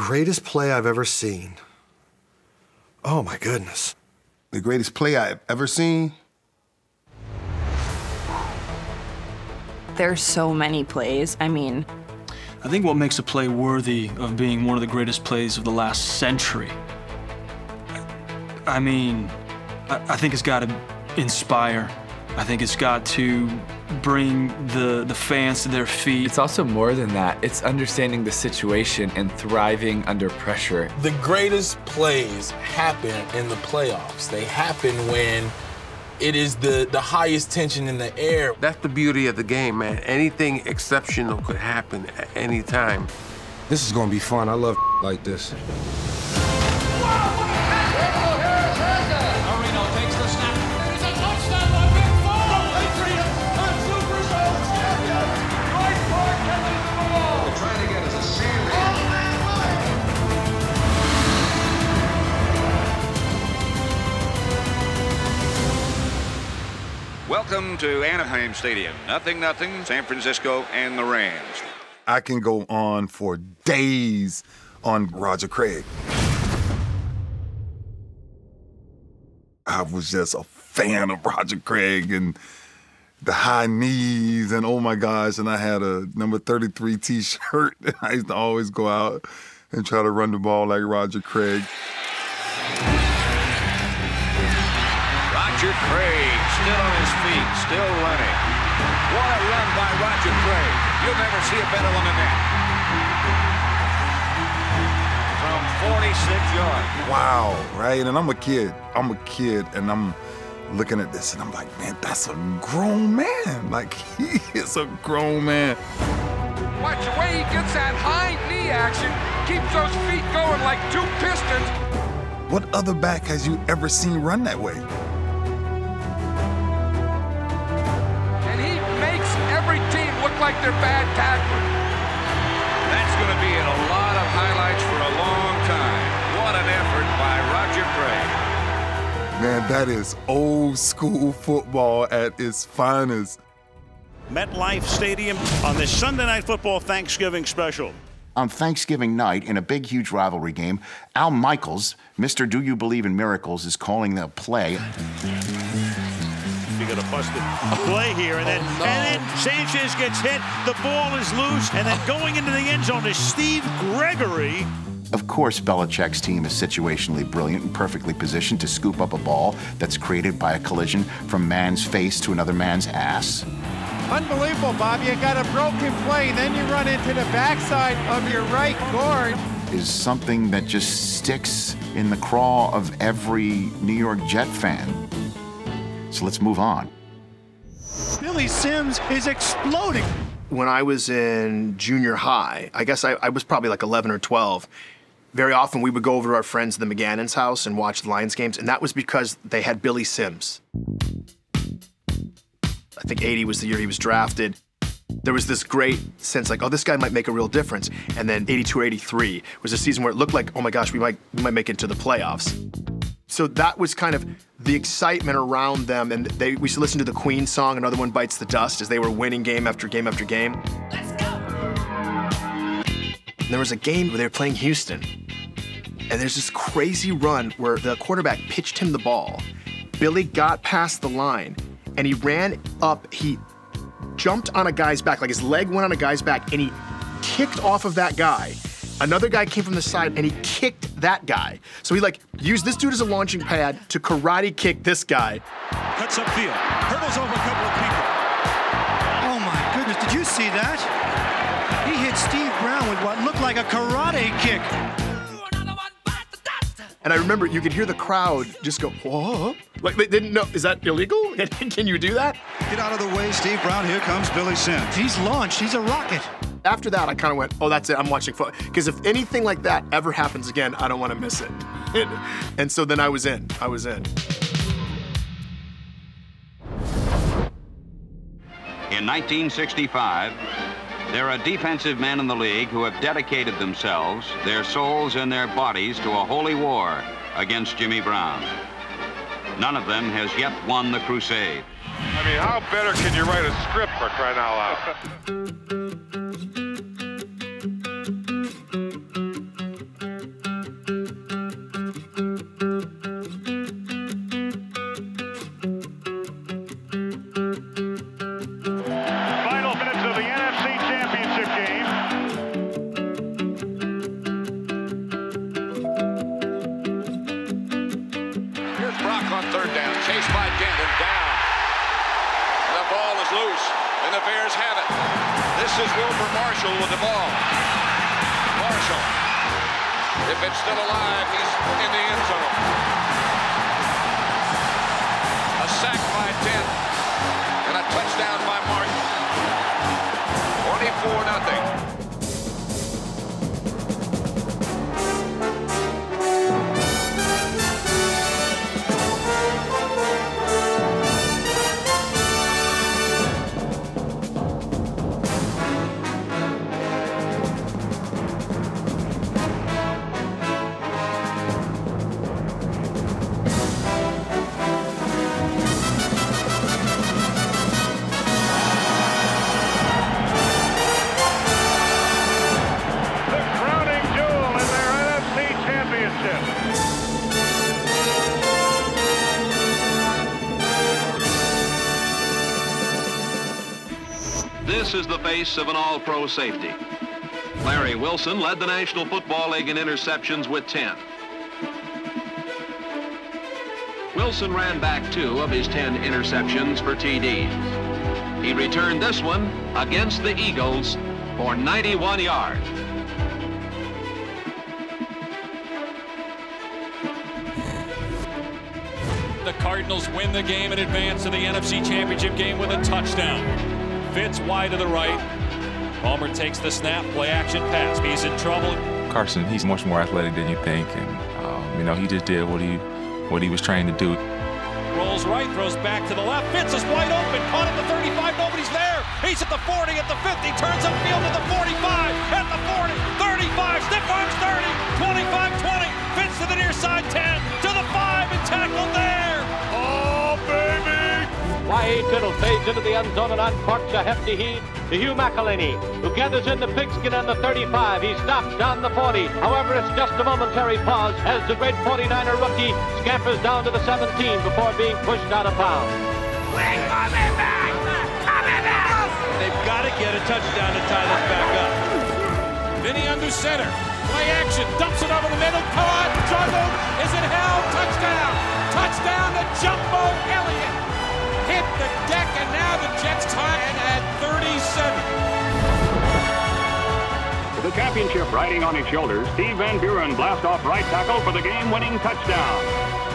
greatest play I've ever seen. Oh, my goodness. The greatest play I've ever seen? There's so many plays. I mean, I think what makes a play worthy of being one of the greatest plays of the last century, I think it's got to inspire. I think it's got to bring the fans to their feet. It's also more than that. It's understanding the situation and thriving under pressure. The greatest plays happen in the playoffs. They happen when it is the highest tension in the air. That's the beauty of the game, man. Anything exceptional could happen at any time. This is gonna be fun. I love like this. Welcome to Anaheim Stadium. 0-0, San Francisco and the Rams. I can go on for days on Roger Craig. I was just a fan of Roger Craig and the high knees and oh my gosh, and I had a number 33 t-shirt. I used to always go out and try to run the ball like Roger Craig. Roger Craig, still on his feet, still running. What a run by Roger Craig. You'll never see a better one than that. From 46 yards. Wow, right? And I'm a kid, and I'm looking at this, and I'm like, man, that's a grown man. Like, he is a grown man. Watch the way he gets that high knee action, keeps those feet going like two pistons. What other back has you ever seen run that way? Every team look like they're bad tacklers. That's going to be in a lot of highlights for a long time. What an effort by Roger Craig. Man, that is old school football at its finest. MetLife Stadium on this Sunday Night Football Thanksgiving special. On Thanksgiving night, in a big, huge rivalry game, Al Michaels, Mr. Do You Believe in Miracles, is calling the play. You got a busted play here, and then Sanchez gets hit. The ball is loose, and then going into the end zone is Steve Gregory. Of course, Belichick's team is situationally brilliant and perfectly positioned to scoop up a ball that's created by a collision from man's face to another man's ass. Unbelievable, Bob. You got a broken play, then you run into the backside of your right guard. Is something that just sticks in the craw of every New York Jet fan. So let's move on. Billy Sims is exploding. When I was in junior high, I guess I was probably like 11 or 12, very often we would go over to our friends at the McGannon's house and watch the Lions games, and that was because they had Billy Sims. I think 80 was the year he was drafted. There was this great sense like, oh, this guy might make a real difference. And then 82 or 83 was a season where it looked like, oh my gosh, we might make it to the playoffs. So that was kind of the excitement around them, and we used to listen to the Queen song, Another One Bites the Dust, as they were winning game after game after game. Let's go! And there was a game where they were playing Houston, and there's this crazy run where the quarterback pitched him the ball. Billy got past the line, and he ran up, he jumped on a guy's back, like his leg went on a guy's back, and he kicked off of that guy. Another guy came from the side, and he kicked that guy. So he, like, used this dude as a launching pad to karate kick this guy. Cuts upfield, hurdles over a couple of people. Oh, my goodness, did you see that? He hit Steve Brown with what looked like a karate kick. And I remember you could hear the crowd just go, whoa. Like, they didn't know, is that illegal? Can you do that? Get out of the way, Steve Brown. Here comes Billy Sims. He's launched. He's a rocket. After that, I kind of went, oh, that's it. I'm watching football. Because if anything like that ever happens again, I don't want to miss it. And so then I was in. In 1965, there are defensive men in the league who have dedicated themselves, their souls and their bodies, to a holy war against Jimmy Brown. None of them has yet won the crusade. I mean, how better can you write a script, for crying out loud? Bears have it. This is Wilbur Marshall with the ball. Marshall, if it's still alive, he's in the end zone. A sack by 10 and a touchdown by Martin. 24-0. This is the face of an all-pro safety. Larry Wilson led the National Football League in interceptions with 10. Wilson ran back 2 of his 10 interceptions for TDs. He returned this one against the Eagles for 91 yards. The Cardinals win the game and advance to the NFC Championship game with a touchdown. Fitz wide to the right. Palmer takes the snap, play action pass. He's in trouble. Carson, he's much more athletic than you think, and you know, he just did what he was trained to do. Rolls right, throws back to the left. Fitz is wide open, caught at the 35. Nobody's there. He's at the 40, at the 50, turns upfield at the 45, at the 40, 35, stiff arms 30, 25, 20. Fitz to the near side 10, to the 5, and tackled there. Oh, baby! Y.A. Tittle fades into the end zone and uncorks a hefty heave to Hugh McElhaney, who gathers in the pigskin on the 35. He stops down the 40. However, it's just a momentary pause as the great 49er rookie scampers down to the 17 before being pushed out of bounds. We're coming back! Coming back! They've got to get a touchdown to tie this back up. Vinny under center. Play action. Dumps it over the middle. Caught. Juggled. Is it held? Touchdown. Touchdown to Jumbo Elliott. Hit the deck, and now the Jets tie it at 37. With the championship riding on his shoulders, Steve Van Buren blasts off right tackle for the game-winning touchdown.